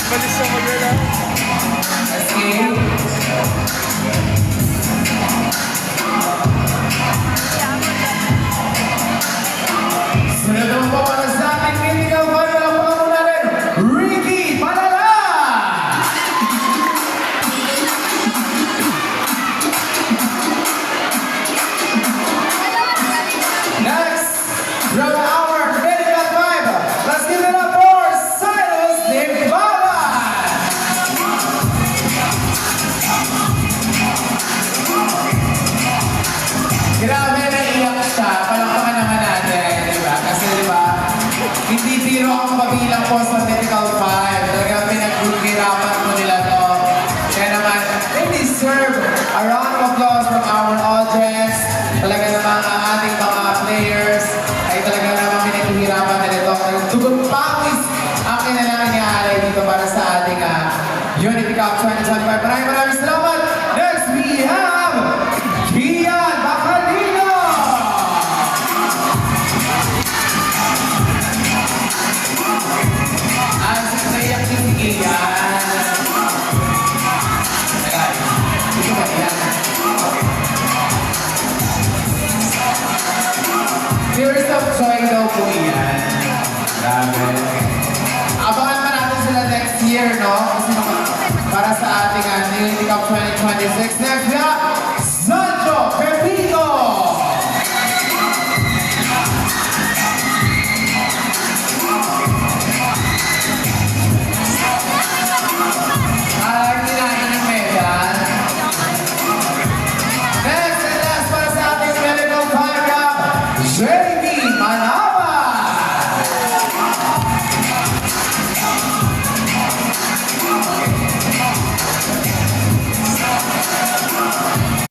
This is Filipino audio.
Balis sa magala. SK. Sunod naman po para sa ating critical final ang pangalan natin, Ricky Palala! Next, from our critical five, let's give it up for Silas Nibaban! Grabe na iyak siya, palakpakan naman natin, di ba? Kasi di ba, hindi biro ang pabilang po sa critical five. Talagang pinaghihirapan po nila to. Kaya naman, they deserve a round of applause from our audience. Talaga naman ang ating mga players ay talaga naman pinaghihirapan nila ito. Tugon pawis ang kanilang inaalay dito para sa ating Unity Cup 2025. Maraming salamat! Next, we have Kian Bacalino! Naiyak din si Kian. Ito ba yan? Tears of joy daw po yan. Grabe. Abangan pa natin sila next year, no?